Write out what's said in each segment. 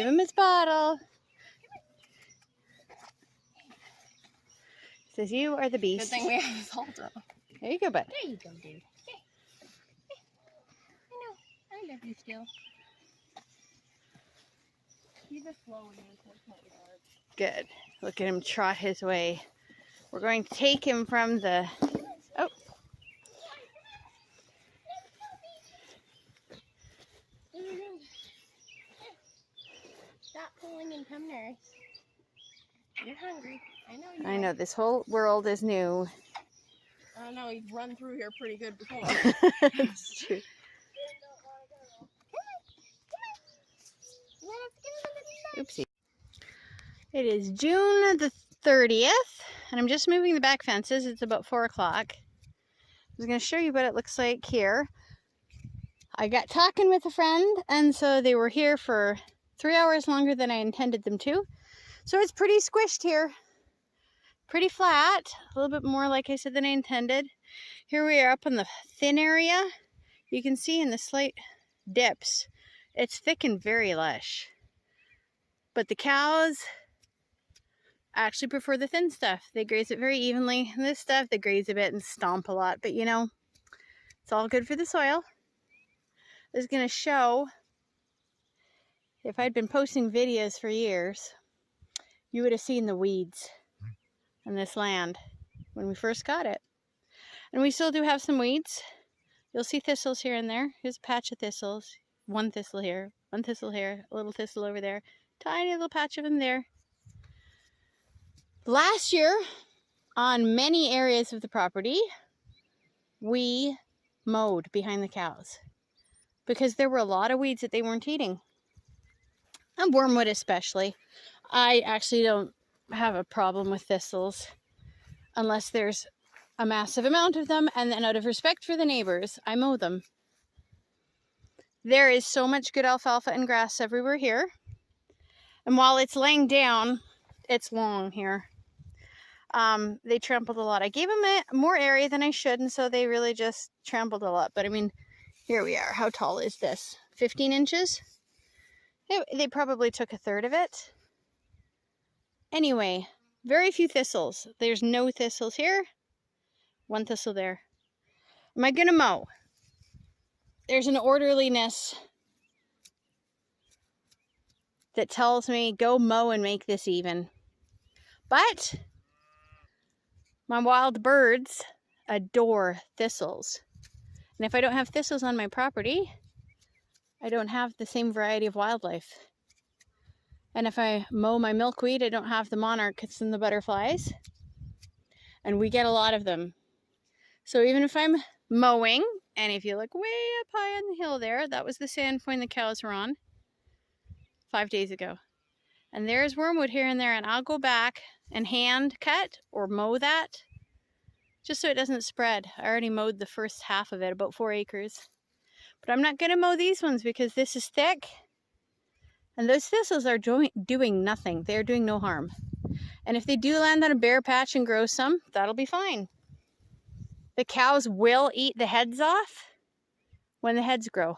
Give him his bottle. Says you are the beast. Good thing we have his halter. There you go, bud. There you go, dude. I know. I love you still. He's a slow one. Good. Look at him trot his way. We're going to take him from the... Oh. Stop pulling and come nurse. You're hungry. I know you are. I know, this whole world is new. I know, you've run through here pretty good before. It's true. Oopsie. It is June the 30th, and I'm just moving the back fences. It's about 4 o'clock. I was going to show you what it looks like here. I got talking with a friend, and so they were here for 3 hours longer than I intended them to. So it's pretty squished here. Pretty flat. A little bit more, like I said, than I intended. Here we are up in the thin area. You can see in the slight dips, it's thick and very lush. But the cows actually prefer the thin stuff. They graze it very evenly. And this stuff, they graze a bit and stomp a lot. But you know, it's all good for the soil. I was going to show, if I'd been posting videos for years, you would have seen the weeds in this land when we first got it. And we still do have some weeds. You'll see thistles here and there. Here's a patch of thistles. One thistle here, one thistle here, a little thistle over there. Tiny little patch of them there. Last year, on many areas of the property, we mowed behind the cows because there were a lot of weeds that they weren't eating. And wormwood especially. I actually don't have a problem with thistles unless there's a massive amount of them, and then out of respect for the neighbors, I mow them. There is so much good alfalfa and grass everywhere here. And while it's laying down, it's long here. They trampled a lot. I gave them more area than I should, and so they really just trampled a lot. But I mean, here we are. How tall is this? 15 inches? They probably took a third of it. Anyway, very few thistles. There's no thistles here. One thistle there. Am I going to mow? There's an orderliness that tells me go mow and make this even. But my wild birds adore thistles. And if I don't have thistles on my property, I don't have the same variety of wildlife. And if I mow my milkweed, I don't have the monarchs and the butterflies. And we get a lot of them. So even if I'm mowing, and if you look way up high on the hill there, that was the sand point the cows were on 5 days ago. And there's wormwood here and there, and I'll go back and hand cut or mow that just so it doesn't spread. I already mowed the first half of it, about 4 acres. But I'm not going to mow these ones because this is thick. And those thistles are doing nothing. They're doing no harm. And if they do land on a bare patch and grow some, that'll be fine. The cows will eat the heads off when the heads grow.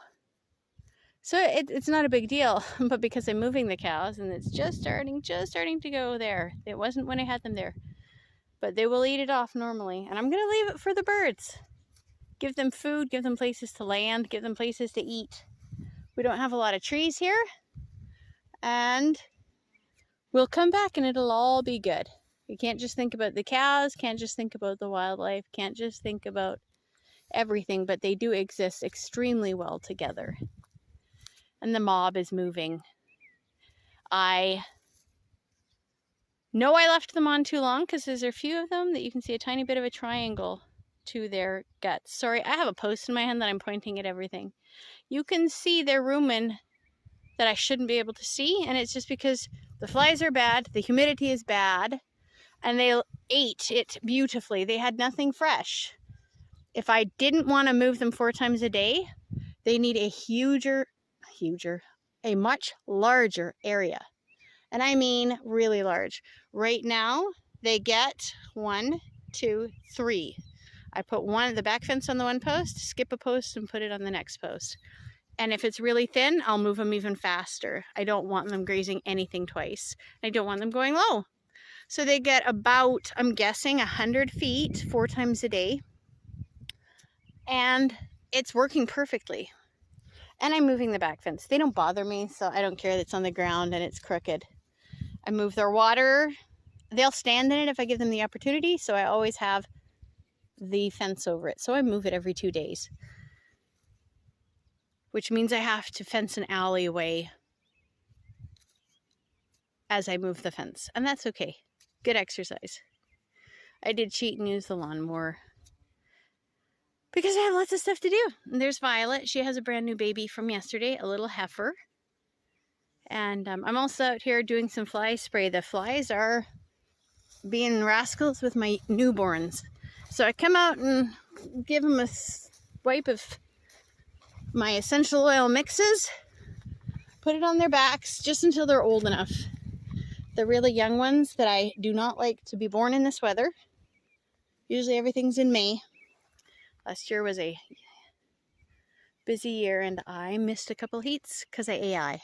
So it's not a big deal, but because I'm moving the cows and it's just starting to go there. It wasn't when I had them there. But they will eat it off normally. And I'm going to leave it for the birds. Give them food, give them places to land, give them places to eat. We don't have a lot of trees here. And we'll come back and it'll all be good. You can't just think about the cows, can't just think about the wildlife, can't just think about everything, but they do exist extremely well together. And the mob is moving. I know I left them on too long because there's a few of them that you can see a tiny bit of a triangle to their guts. Sorry, I have a post in my hand that I'm pointing at everything. You can see their rumen that I shouldn't be able to see, and it's just because the flies are bad, the humidity is bad, and they ate it beautifully. They had nothing fresh. If I didn't want to move them 4 times a day, they need a much larger area. And I mean really large. Right now, they get 1, 2, 3. I put the back fence on the one post, skip a post, and put it on the next post. And if it's really thin, I'll move them even faster. I don't want them grazing anything twice. I don't want them going low. So they get about, I'm guessing, 100 feet 4 times a day. And it's working perfectly. And I'm moving the back fence. They don't bother me, so I don't care that it's on the ground and it's crooked. I move their water. They'll stand in it if I give them the opportunity, so I always have the fence over it. So I move it every 2 days, which means I have to fence an alleyway as I move the fence, and that's okay. Good exercise. I did cheat and use the lawnmower because I have lots of stuff to do. And there's Violet. She has a brand new baby from yesterday, a little heifer. And I'm also out here doing some fly spray. The flies are being rascals with my newborns. So I come out and give them a wipe of my essential oil mixes, put it on their backs just until they're old enough. The really young ones that I do not like to be born in this weather. Usually everything's in May. Last year was a busy year and I missed a couple heats because of AI.